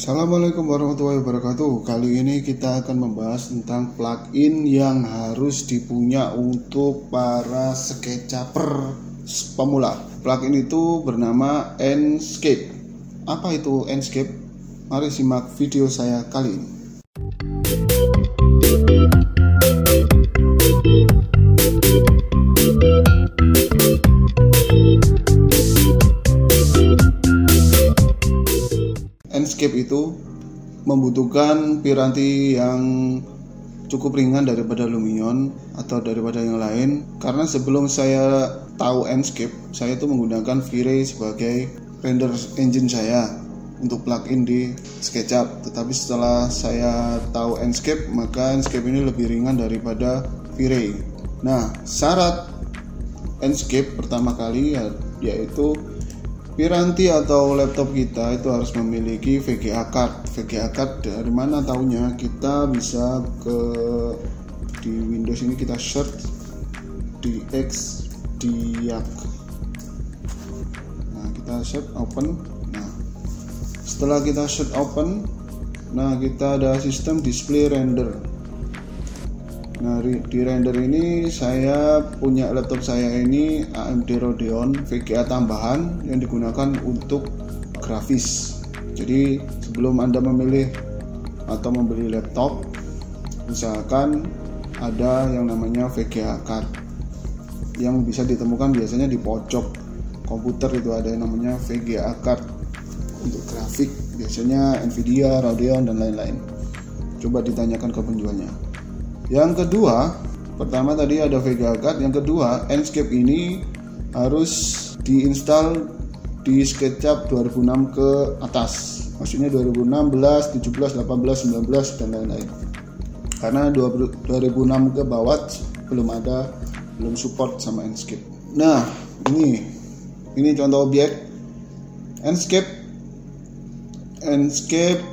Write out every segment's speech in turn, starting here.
Assalamualaikum warahmatullahi wabarakatuh. Kali ini kita akan membahas tentang plugin yang harus dipunya untuk para sketchuper pemula. Plugin itu bernama Enscape. Apa itu Enscape? Mari simak video saya kali ini. Enscape itu membutuhkan piranti yang cukup ringan daripada Lumion atau daripada yang lain, karena sebelum saya tahu Enscape, saya itu menggunakan V-Ray sebagai render engine saya untuk plugin di SketchUp. Tetapi setelah saya tahu Enscape, maka Enscape ini lebih ringan daripada V-Ray. Nah, syarat Enscape pertama kali yaitu piranti atau laptop kita itu harus memiliki VGA card. VGA card dari mana taunya? Kita bisa di Windows ini kita search DXDiag. Nah, kita search open. Nah, setelah kita search open, nah kita ada sistem display render. Nah, di render ini saya punya laptop saya ini AMD Radeon VGA tambahan yang digunakan untuk grafis. Jadi sebelum Anda memilih atau membeli laptop, usahakan ada yang namanya VGA card yang bisa ditemukan biasanya di pojok komputer. Itu ada yang namanya VGA card untuk grafik, biasanya Nvidia, Radeon dan lain-lain. Coba ditanyakan ke penjualnya. Yang kedua, pertama tadi ada VGA card. Yang kedua, Enscape ini harus diinstal di SketchUp 2006 ke atas. Maksudnya 2016, 17, 18, 19 dan lain-lain. Karena 2006 ke bawah belum support sama Enscape. Nah, ini contoh objek Enscape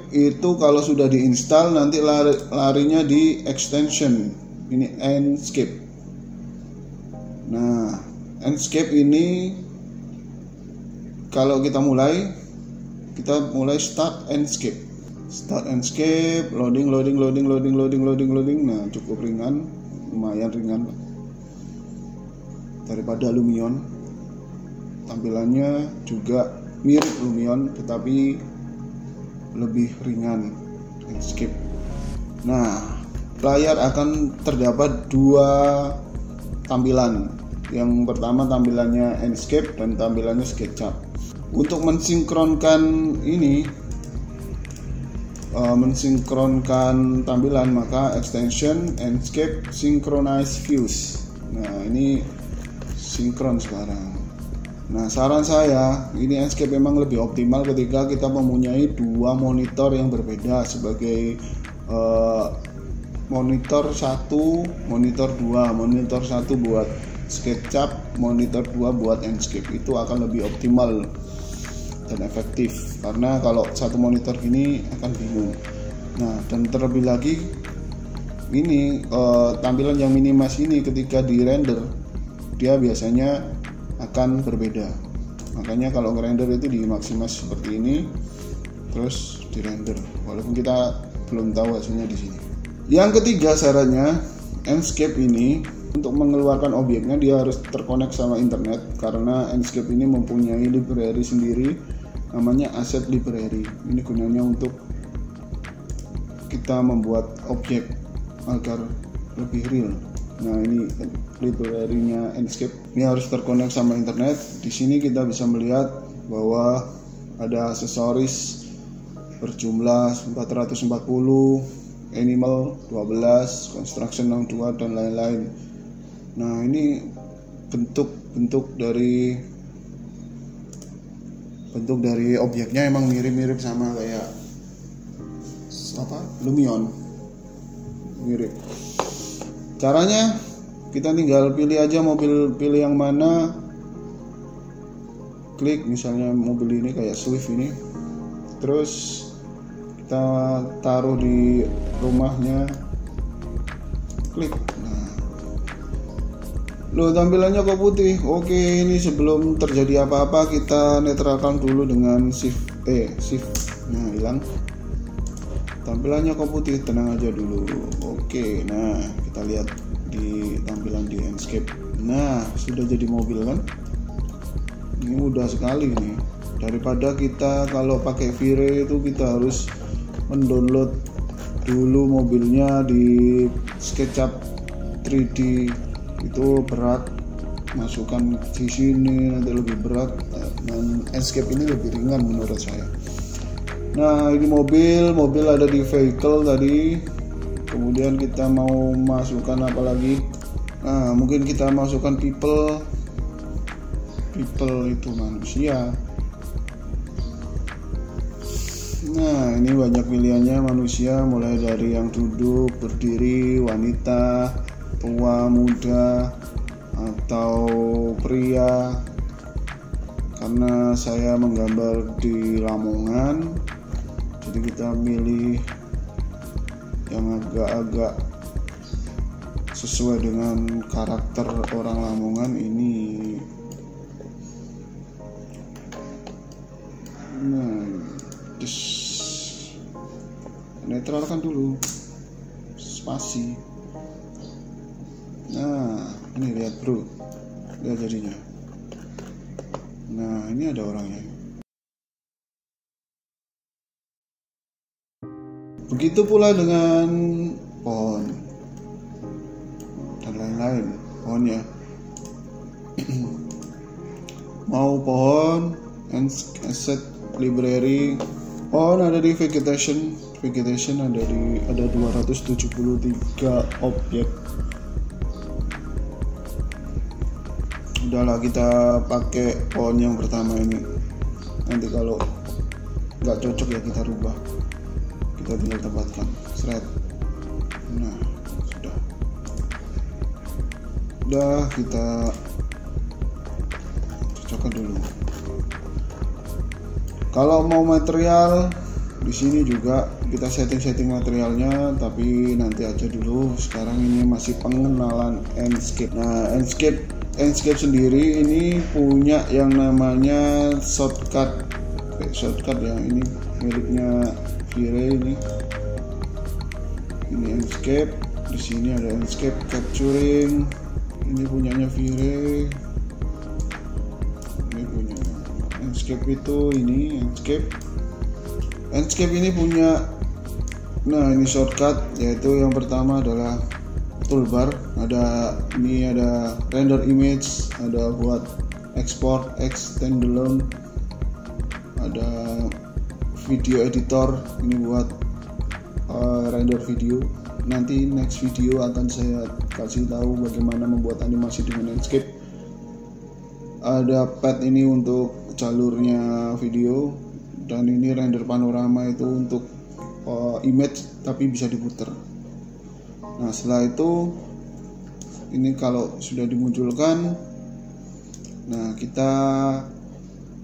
itu kalau sudah diinstal nanti larinya di extension ini Enscape. Nah, Enscape ini kalau kita mulai start Enscape, loading. Nah, cukup ringan, lumayan ringan daripada Lumion. Tampilannya juga mirip Lumion tetapi lebih ringan Enscape. Nah, layar akan terdapat dua tampilan. Yang pertama tampilannya Enscape dan tampilannya SketchUp. Untuk mensinkronkan tampilan, maka extension Enscape Synchronize Views. Nah, ini sinkron sekarang. Nah, saran saya, ini Enscape memang lebih optimal ketika kita mempunyai dua monitor yang berbeda sebagai monitor 1, monitor 2, monitor 1 buat SketchUp, monitor 2 buat Enscape. Itu akan lebih optimal dan efektif, karena kalau satu monitor gini akan bingung. Nah, dan terlebih lagi ini tampilan yang minimas ini ketika di render dia biasanya akan berbeda. Makanya kalau ngerender itu di maximas seperti ini, terus di render, walaupun kita belum tahu hasilnya di sini. Yang ketiga syaratnya, Enscape ini untuk mengeluarkan objeknya dia harus terkonek sama internet, karena Enscape ini mempunyai library sendiri namanya Asset Library. Ini gunanya untuk kita membuat objek agar lebih real. Nah, ini library-nya Enscape. Ini harus terkonek sama internet. Di sini kita bisa melihat bahwa ada aksesoris berjumlah 440, animal 12, construction 62 dan lain-lain. Nah, ini bentuk dari objeknya emang mirip-mirip sama kayak Lumion. Mirip. Caranya kita tinggal pilih aja pilih yang mana, klik misalnya mobil ini kayak Swift ini, terus kita taruh di rumahnya, klik. Nah, loh, tampilannya kok putih. Oke, ini sebelum terjadi apa-apa kita netralkan dulu dengan shift. Nah, hilang. tampilannya kok putih, tenang aja dulu. Oke, nah kita lihat di tampilan di Enscape. Nah, sudah jadi mobil kan? Ini mudah sekali nih. Daripada kita kalau pakai Vire itu kita harus mendownload dulu mobilnya di SketchUp 3D, itu berat, masukkan di sini nanti lebih berat, dan Enscape ini lebih ringan menurut saya. Nah, ini mobil ada di vehicle tadi. Kemudian kita mau masukkan apa lagi? Nah, mungkin kita masukkan people itu manusia. Nah, ini banyak pilihannya manusia, mulai dari yang duduk, berdiri, wanita, tua, muda, atau pria. Karena saya menggambar di Lamongan, jadi kita milih yang agak-agak sesuai dengan karakter orang Lamongan ini. Nah, netralkan dulu spasi. Nah, ini lihat bro, lihat jadinya. Nah, ini ada orangnya. Begitu pula dengan pohon dan lain-lain. Pohonnya mau pohon, asset library. Pohon ada di vegetation ada 273 objek. Udahlah, kita pakai pohon yang pertama ini. Nanti kalau nggak cocok ya kita rubah, kita tinggal tempatkan thread. Nah, sudah kita cocokkan dulu. Kalau mau material, di sini juga kita setting materialnya, tapi nanti aja dulu. Sekarang ini masih pengenalan Enscape. Nah, Enscape sendiri ini punya yang namanya shortcut yang ini miliknya Vire ini. Ini Enscape, di sini ada Enscape capturing, ini punyanya Vire. Ini punya Enscape itu ini Enscape ini punya. Nah, ini shortcut, yaitu yang pertama adalah toolbar. Ada render image, ada buat export standalone, ada video editor, ini buat render video. Nanti next video akan saya kasih tahu bagaimana membuat animasi dengan Enscape. Ada pad ini untuk jalurnya video, dan ini render panorama itu untuk image tapi bisa diputar. Nah, setelah itu ini kalau sudah dimunculkan, nah kita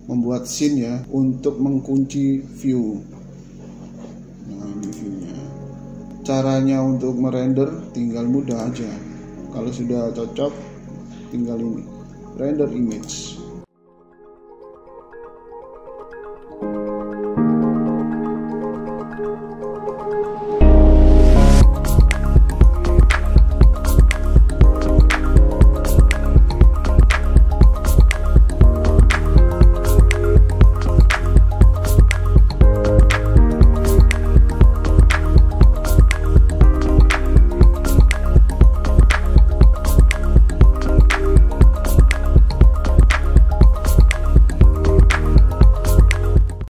membuat scene ya untuk mengunci view. Nah, ini viewnya. Caranya untuk merender tinggal mudah aja. Kalau sudah cocok, tinggal ini render image.